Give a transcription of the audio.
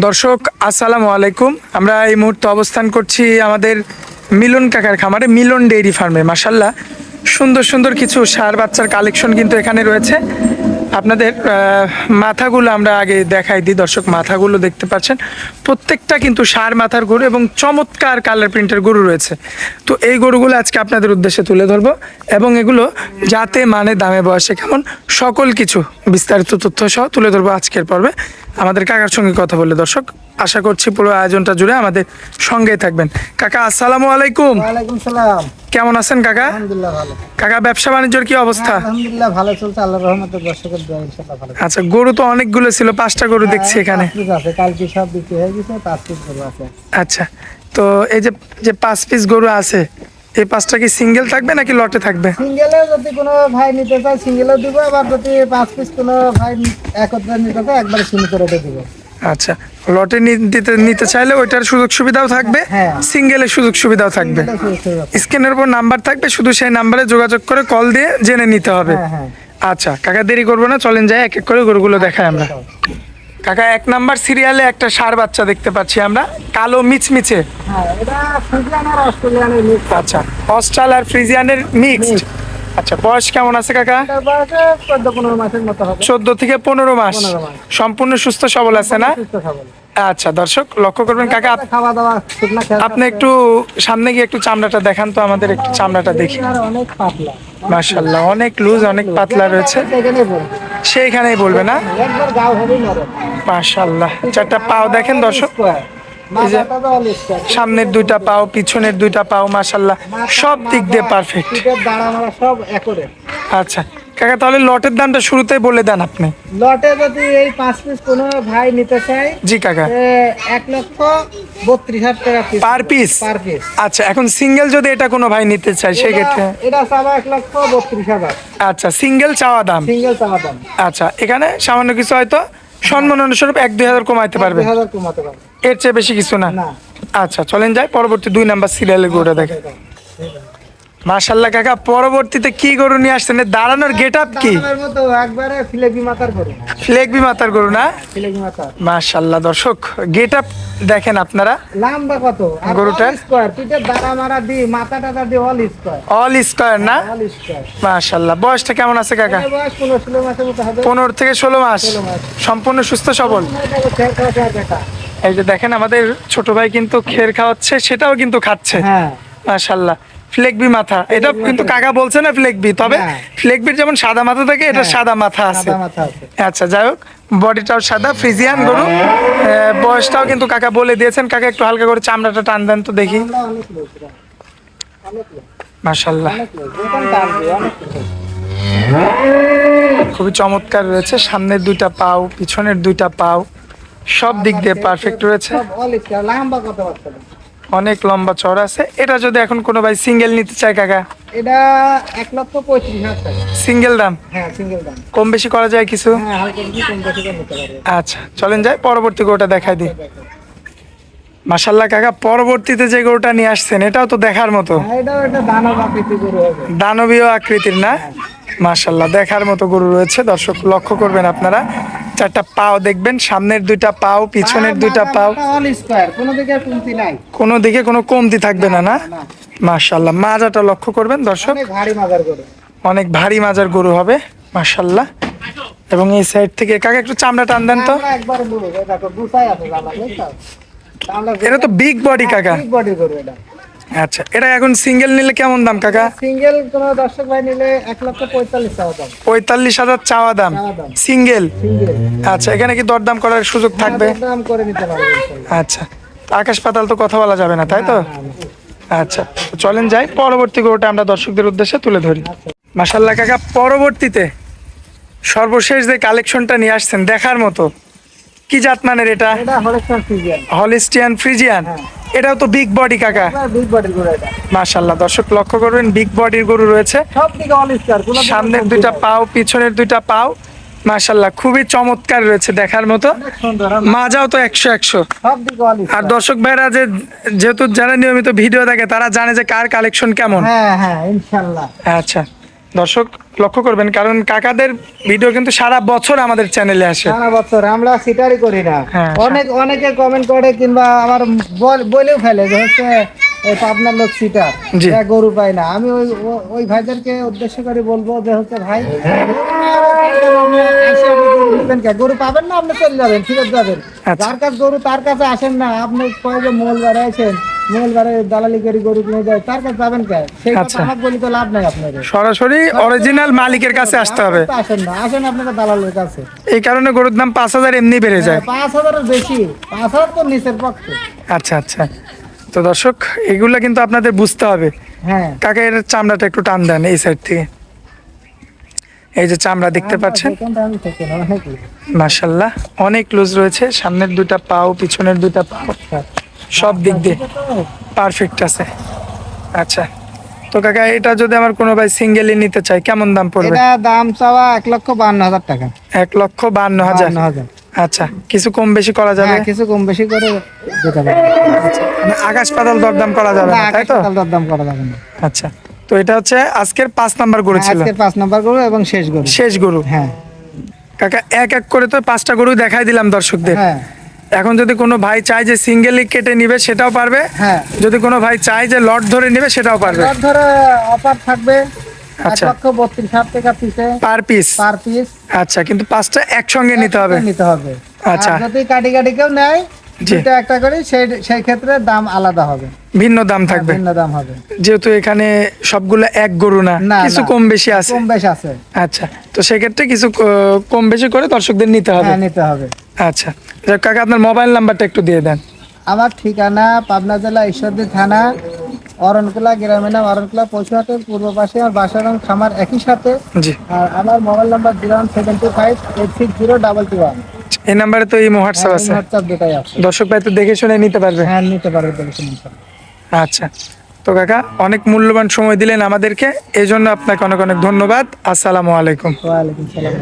দর্শক আসসালামু আলাইকুম। আমরা এই মুহূর্তে অবস্থান করছি আমাদের মিলন কাকার খামারে, মিলন ডেইরি ফার্মে। মাশাল্লাহ সুন্দর সুন্দর কিছু ষাঁড় বাচ্চার কালেকশন কিন্তু এখানে রয়েছে। আপনাদের মাথাগুলো আমরা আগে দেখাই দিই। দর্শক মাথাগুলো দেখতে পাচ্ছেন, প্রত্যেকটা কিন্তু ষাঁড় মাথার গরু এবং চমৎকার কালার প্রিন্টের গরু রয়েছে। তো এই গরুগুলো আজকে আপনাদের উদ্দেশ্যে তুলে ধরবো এবং এগুলো যাতে মানে দামে বয়সে কেমন সকল কিছু বিস্তারিত তথ্য সহ তুলে ধরবো আজকের পর্বে। আমাদের কাকার সঙ্গে কথা বলে দর্শক আশা করছি পুরো আয়োজনটা জুড়ে আমাদের সঙ্গেই থাকবেন। কাকা আসসালামু আলাইকুম। ওয়ালাইকুম সালাম। কেমন আছেন কাকা? আলহামদুলিল্লাহ ভালো। কাকা ব্যবসা বাণিজ্যের কি অবস্থা? আলহামদুলিল্লাহ ভালো চলছে, আল্লাহর রহমতে দর্শকের দোয়া ইনশাআল্লাহ ভালো। আচ্ছা, গরু তো অনেকগুলো ছিল, 5টা গরু দেখছি এখানে। 5 পিস আছে, কালকে সব বিক্রি হয়ে গেছে, 5 পিস গরু আছে। আচ্ছা, তো এই যে যে 5 পিস গরু আছে, এই 5টা কি সিঙ্গেল থাকবে নাকি লটে থাকবে? সিঙ্গেলে যদি কোনো ভাই নিতে চায় সিঙ্গেলও দিব, আবার যদি 5 পিস কোনো ভাই একত্রে নিতে চায় একবারে সীমিত রেটে দিব। আচ্ছা, লটে নিতে চাইলে ওইটার সুযোগ সুবিধাও থাকবে, হ্যাঁ। সিঙ্গেলের সুযোগ সুবিধাও থাকবে। স্ক্রিনের উপর নাম্বার থাকবে, শুধু সেই নাম্বারে যোগাযোগ করে কল দিয়ে জেনে নিতে হবে। হ্যাঁ হ্যাঁ। আচ্ছা কাকা, দেরি করবো না, চলেন যাই এক এক করে গরুগুলো দেখাই আমরা। কাকা, 1 নাম্বার সিরিয়ালে একটা ষাঁড় বাচ্চা দেখতে পাচ্ছি আমরা, কালো মিচমিচে। হ্যাঁ, এটা ফ্রিজিয়ান আর অস্ট্রেলিয়ানের মিক্স। আচ্ছা, অস্ট্রাল আর ফ্রিজিয়ানের মিক্সড। আচ্ছা, বয়স কেমন আছে কাকা? এটার বয়সে 14-15 মাসের মতো হবে। 14 থেকে 15 মাস। 15 মাস। সম্পূর্ণ সুস্থ সবল আছে না? সুস্থ সবল। আচ্ছা দর্শক লক্ষ্য করবেন কাকা, খাওয়া দাওয়া শুকনা খেয়ে আপনি একটু সামনে গিয়ে একটু চামড়াটা দেখান তো আমাদের, একটু চামড়াটা দেখি। আর অনেক পাতলা। মাশাআল্লাহ, অনেক লুজ, অনেক পাতলা রয়েছে। এখানে বল। সেইখানেই বলবে না? একবার গাও হবে নরম। মাশাআল্লাহ, 4টা পাও দেখেন দর্শক, এই যে মাথাটা তো অলিস্টার। সামনের 2টা পাও, পিছনের 2টা পাও, মাশাআল্লাহ সব দিক দিয়ে পারফেক্ট। পিঠের দাঁড়া মারা সব একরে। আচ্ছা কাকা, তাহলে লটের দামটা শুরুতেই বলে দেন আপনি। লটে যদি এই 5 পিস কোনো ভাই নিতে চায়, জি কাকা। 1,32,000 টাকা piece. Per piece? Per piece. আচ্ছা, এখন সিঙ্গেল যদি এটা কোনো ভাই নিতে চায় সেক্ষেত্রে? এটা চাওয়া 1,32,000। আচ্ছা, সিঙ্গেল চাওয়া দাম। সিঙ্গেল চাওয়া দাম। আচ্ছা, এখানে সামান্য কিছু হয়তো সম্মান অনুস্বরূপ 1-2 হাজার কমাইতে পারবে, 2,000 কমাতে পারবে। এর চেয়ে বেশি কিছু না। না। আচ্ছা চলেন যাই পরবর্তী 2 নাম্বার সিরিয়ালের গরুটা দেখে। মাশাআল্লাহ কাকা, পরবর্তীতে কি গরু নিয়ে আসছেন? দাঁড়ানোর গেট আপ কি? দাঁড়ানোর মতো একবারে ফিলেবি মাথার গরু। ফ্লেগবি মাথার গরু না? ফিলেবি মাথার। মাশাআল্লাহ দর্শক, গেট আপ দেখেন আপনারা লম্বা কত? আর গরুটার? all square, পিঠের দাঁড়া মারা দি, মাথা টাথা the all square. All square না? All square. মাশাআল্লাহ, বয়সটা কেমন আছে কাকা? এর বয়স 15-16 মাসের মতো হবে। 15 থেকে 16 মাস। 16 মাস। সম্পূর্ণ সুস্থ সবল। এই যে দেখেন আমাদের ছোট ভাই কিন্তু খের খাওয়াচ্ছে, সেটাও কিন্তু খাচ্ছে। হ্যাঁ। মাশাআল্লাহ, ফ্লেগবি মাথা, এটা কিন্তু কাকা বলছে না ফ্লেগবি, তবে হ্যাঁ। ফ্লেগবির যেমন সাদা মাথা থাকে, এটা হ্যাঁ। সাদা মাথা আছে। সাদা মাথা আছে। আচ্ছা যাই হোক, বডিটাও সাদা, ফ্রিজিয়ান গরু। বয়সটাও কিন্তু কাকা বলে দিয়েছেন। কাকা একটু হালকা করে চামড়াটা টান দেন তো দেখি। আমরা অনেক লোক ছিলাম। অনেক লোক। মাশাআল্লাহ, অনেক লোক। যেখানে টানবে, অনেক লোক। খুবই চমৎকার রয়েছে। সামনের 2টা পাও, পিছনের 2টা পাও, সব দিক দিয়ে পারফেক্ট রয়েছে। সব অল স্কয়ার। লম্বা কত বাচ্চা? অনেক লম্বা চড়া আছে। এটা যদি এখন কোনো ভাই সিঙ্গেল নিতে চায় কাকা? এটা 1,35,000 টাকা। সিঙ্গেল দাম? হ্যাঁ, সিঙ্গেল দাম। কম বেশি করা যায় কিছু? হ্যাঁ, হালকা কিছু কম বেশি করে নিতে পারবে। আচ্ছা চলেন যাই পরবর্তী গরুটা দেখাই দিই। মাশাআল্লাহ কাকা, পরবর্তীতে যে গরুটা নিয়ে আসছেন এটাও তো দেখার মতো। হ্যাঁ, এটাও একটা দানব আকৃতি গরু হবে। দানবীয় আকৃতির না? মাশাআল্লাহ, দেখার মতো গরু রয়েছে। দর্শক লক্ষ্য করবেন আপনারা, 4টা পাও দেখবেন, সামনের 2টা পাও, পিছনের 2টা পাও, অল স্কয়ার, কোনো দিকে কমতি নাই। কোনো দিকে কোনো কমতি থাকবে না, না? মাশাআল্লাহ, মাজাটা লক্ষ্য করবেন দর্শক, অনেক ভারী মাজার গরু। অনেক ভারী মাজার গরু হবে মাশাআল্লাহ। এবং এই সাইড থেকে কাকা একটু চামড়া টান দেন তো। আমরা একবার বলবো, দেখো গুছাই আছে জামা, বুঝছো? আমরা এটা তো বিগ বডি কাকা। বিগ বডি গরু এটা। আচ্ছা, এটা এখন সিঙ্গেল নিলে কেমন দাম কাকা? সিঙ্গেল কোন দর্শক ভাই নিলে 1,45,000 টাকা দাম। 45,000 চাওয়া দাম চাওয়া দাম। সিঙ্গেল? সিঙ্গেল। আচ্ছা, এখানে কি দরদাম করার সুযোগ থাকবে? দাম করে নিতে পারবে ইনশাআল্লাহ। আচ্ছা, আকাশ পাতাল তো কথা বলা যাবে না, তাই তো? না, না। আচ্ছা, তো চলেন যাই পরবর্তী গরুটা আমরা দর্শকদের উদ্দেশ্যে তুলে ধরি। মাশাআল্লাহ কাকা, পরবর্তীতে সর্বশেষ যে কালেকশনটা নিয়ে আসছেন দেখার মতো, কি জাত মানের এটা? এটা হলস্টাইন ফ্রিজিয়ান। Holstein Friesian. এটাও তো বিগ বডি কাকা। বিগ বডির গরু এটা। মাশাআল্লাহ দর্শক লক্ষ্য করবেন, বিগ বডির গরু রয়েছে। সব দিকে অল স্কয়ার, কোনো সামনের 2টা পাও, পিছনের 2টা পাও, মাশাআল্লাহ খুবই চমৎকার রয়েছে, দেখার মতো। অনেক সুন্দর। মাজাও তো 100-100। সব দিকে অল আর স্কয়ার। দর্শক ভাইরা যেহেতু যারা নিয়মিত ভিডিও দেখে তারা জানে যে কার কালেকশন কেমন। হ্যাঁ হ্যাঁ, ইনশাআল্লাহ। আচ্ছা, দর্শক লক্ষ্য করবেন, কারণ কাকাদের ভিডিও কিন্তু সারা বছর আমাদের চ্যানেলে আসে। সারা বছর আমরা সিটারই করি না। হ্যাঁ, অনেকে কমেন্ট করে কিংবা আমার বলেও ফেলে যে হচ্ছে এই পাবনার লোক সিটার, জি। গরু পায় না। আমি ওই ভাইদেরকে উদ্দেশ্য করে বলবো যে হচ্ছে ভাই, এসে আপনি গরু নিবেন কে? গরু পাবেন না, আপনি চলে যাবেন, ফিরত যাবেন। আচ্ছা। যার কাছে গরু তার কাছে আসেন না। আপনি কয়ে যে মঙ্গলবারে আসেন, মঙ্গলবারে দালালি করে গরু কিনে যায়, তার কাছে যাবেন কে? সেই কথা আচ্ছা। আমার বলি তো লাভ নাই আপনাদের। সরাসরি অরিজিনাল মালিকের কাছে আসতে হবে। আপনারা তো আসেন না, আসেন আপনারা দালালের কাছে। এই কারণে গরুর দাম 5,000 এমনি বেড়ে যায়। 5,000-এর বেশি, 5,000 তো নিচের পক্ষে। আচ্ছা আচ্ছা, তো দর্শক এগুলা কিন্তু আপনাদের বুঝতে হবে। হ্যাঁ, কাকের চামড়াটা একটু টান দেন এই সাইড থেকে। এই যে চামড়া দেখতে পাচ্ছেন, দোকানটা আমি থেকে না, অনেক লোক। মাশাল্লাহ অনেক লুজ রয়েছে। সামনের দুইটা পাও, পিছনের দুইটা পাও, সব দিক দিয়ে পারফেক্ট আছে। আচ্ছা, তো কাকা এটা যদি আমার কোনো ভাই সিঙ্গেলি নিতে চাই কেমন দাম পড়বে? এটা দাম চাওয়া 1,52,000 টাকা। 1,52,000। 52,000। আচ্ছা, কিছু কম বেশি করা যাবে? হ্যাঁ, কিছু কম বেশি করে দিতে পারবো। মানে আকাশ পাতাল দরদাম করা যাবে না, না, তাই তো? আকাশ দাম করা যাবে না। আচ্ছা, তো এটা হচ্ছে আজকের 5 নাম্বার গরু ছিল, আজকের 5 নাম্বার গরু এবং শেষ গরু। শেষ গরু। হ্যাঁ, কাকা এক এক করে তো 5টা গরু দেখাই দিলাম দর্শকদের। হ্যাঁ, এখন যদি কোনো ভাই চায় যে সিঙ্গেলি কেটে নিবে সেটাও পারবে, হ্যাঁ। যদি কোনো ভাই চায় যে লট ধরে নিবে সেটাও পারবে। লট ধরে অফার থাকবে আচ্ছা। 1,32,000 টাকা পিসে পার পিস? Per piece. আচ্ছা, কিন্তু 5টা একসঙ্গে নিতে হবে। নিতে হবে। আচ্ছা। আর যদি কাটি কাটি কেউ নেয়, জি। দুটো একটা করে, সেই ক্ষেত্রে দাম আলাদা হবে, ভিন্ন দাম থাকবে, ভিন্ন দাম হবে। যেহেতু এখানে সবগুলো এক গরু না, না, কিছু না। কম বেশি আছে। কম বেশ আছে। আচ্ছা, তো সেক্ষেত্রে কিছু কম বেশি করে দর্শকদের নিতে হবে। হ্যাঁ, নিতে হবে। আচ্ছা, যাক কাকা আপনার মোবাইল নাম্বারটা একটু দিয়ে দেন। আমার ঠিকানা পাবনা জেলা ঈশ্বরদী থানা, অরণকুলা গ্রামের নাম অরণকুলা পশুহাটের পূর্ব পাশে। আমার বাসা এবং খামার একই সাথে। জি। আর আমার মোবাইল নাম্বার 01758602221। এই নাম্বারে তো এই হোয়াটসঅ্যাপ আছে, হোয়াটসঅ্যাপ দুটাই আছে। দর্শক ভাই তো দেখে শুনে নিতে পারবে। হ্যাঁ, নিতে পারবে দেখে নিতে। আচ্ছা, তো কাকা অনেক মূল্যবান সময় দিলেন আমাদেরকে, এই জন্য আপনাকে অনেক অনেক ধন্যবাদ। আসসালামু আলাইকুম। ওয়ালাইকুম সালাম।